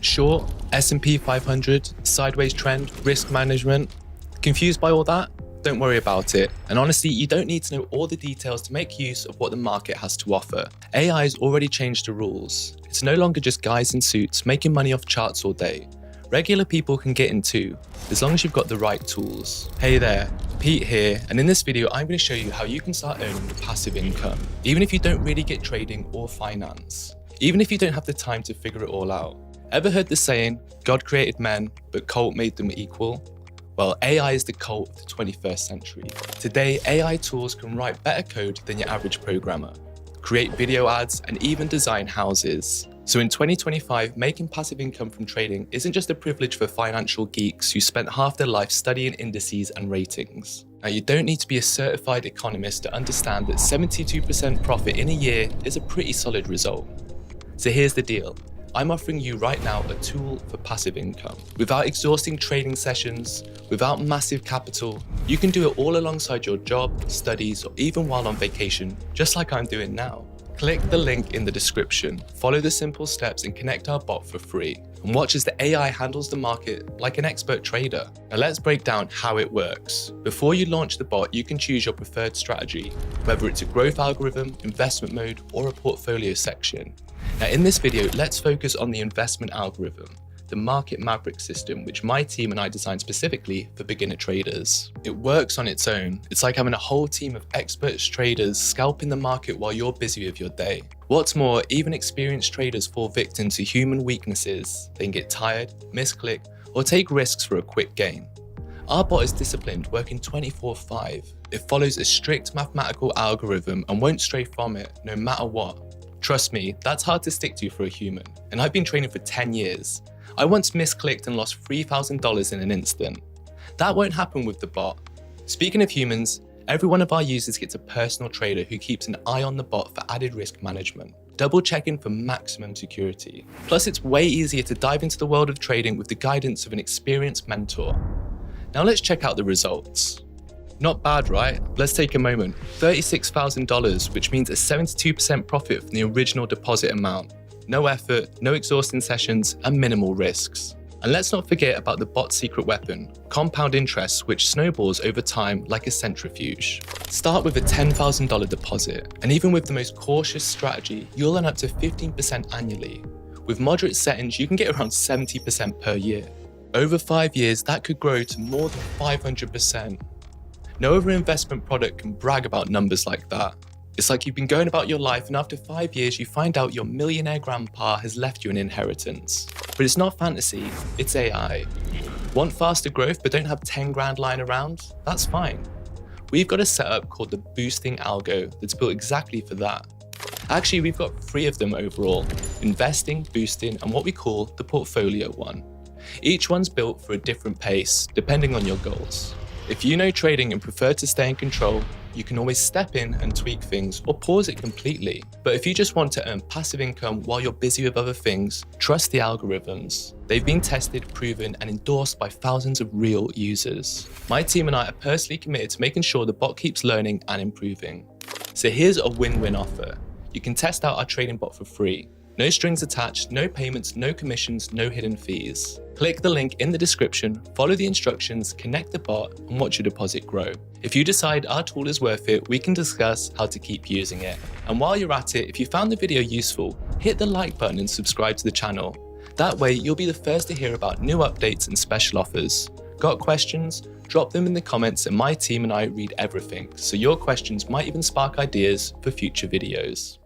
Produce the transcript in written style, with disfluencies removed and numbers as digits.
Short, S&P 500, sideways trend, risk management. Confused by all that? Don't worry about it. And honestly, you don't need to know all the details to make use of what the market has to offer. AI has already changed the rules. It's no longer just guys in suits making money off charts all day. Regular people can get in too, as long as you've got the right tools. Hey there, Pete here, and in this video I'm going to show you how you can start earning passive income, even if you don't really get trading or finance. Even if you don't have the time to figure it all out. Ever heard the saying, God created men, but cult made them equal? Well, AI is the cult of the 21st century. Today, AI tools can write better code than your average programmer, create video ads, and even design houses. So in 2025, making passive income from trading isn't just a privilege for financial geeks who spent half their life studying indices and ratings. Now, you don't need to be a certified economist to understand that 72% profit in a year is a pretty solid result. So here's the deal. I'm offering you right now a tool for passive income. Without exhausting trading sessions, without massive capital, you can do it all alongside your job, studies, or even while on vacation, just like I'm doing now. Click the link in the description, follow the simple steps and connect our bot for free. And watch as the AI handles the market like an expert trader. Now let's break down how it works. Before you launch the bot, you can choose your preferred strategy, whether it's a growth algorithm, investment mode, or a portfolio section. Now in this video, let's focus on the investment algorithm, the market maverick system, which my team and I designed specifically for beginner traders. It works on its own. It's like having a whole team of expert traders scalping the market while you're busy with your day. What's more, even experienced traders fall victim to human weaknesses. They can get tired, misclick, or take risks for a quick gain. Our bot is disciplined, working 24/5. It follows a strict mathematical algorithm and won't stray from it, no matter what. Trust me, that's hard to stick to for a human, and I've been training for 10 years. I once misclicked and lost $3,000 in an instant. That won't happen with the bot. Speaking of humans, every one of our users gets a personal trader who keeps an eye on the bot for added risk management, double checking for maximum security. Plus, it's way easier to dive into the world of trading with the guidance of an experienced mentor. Now let's check out the results. Not bad, right? Let's take a moment. $36,000, which means a 72% profit from the original deposit amount. No effort, no exhausting sessions, and minimal risks. And let's not forget about the bot's secret weapon, compound interest, which snowballs over time like a centrifuge. Start with a $10,000 deposit, and even with the most cautious strategy, you'll earn up to 15% annually. With moderate settings, you can get around 70% per year. Over 5 years, that could grow to more than 500%. No other investment product can brag about numbers like that. It's like you've been going about your life and after 5 years you find out your millionaire grandpa has left you an inheritance. But it's not fantasy, it's AI. Want faster growth but don't have 10 grand lying around? That's fine. We've got a setup called the boosting algo that's built exactly for that. Actually, we've got 3 of them overall: investing, boosting, and what we call the portfolio one. Each one's built for a different pace, depending on your goals. If you know trading and prefer to stay in control, you can always step in and tweak things or pause it completely. But if you just want to earn passive income while you're busy with other things, trust the algorithms. They've been tested, proven, and endorsed by thousands of real users. My team and I are personally committed to making sure the bot keeps learning and improving. So here's a win-win offer. You can test out our trading bot for free. No strings attached, no payments, no commissions, no hidden fees. Click the link in the description, follow the instructions, connect the bot, and watch your deposit grow. If you decide our tool is worth it, we can discuss how to keep using it. And while you're at it, if you found the video useful, hit the like button and subscribe to the channel. That way, you'll be the first to hear about new updates and special offers. Got questions? Drop them in the comments and my team and I read everything, so your questions might even spark ideas for future videos.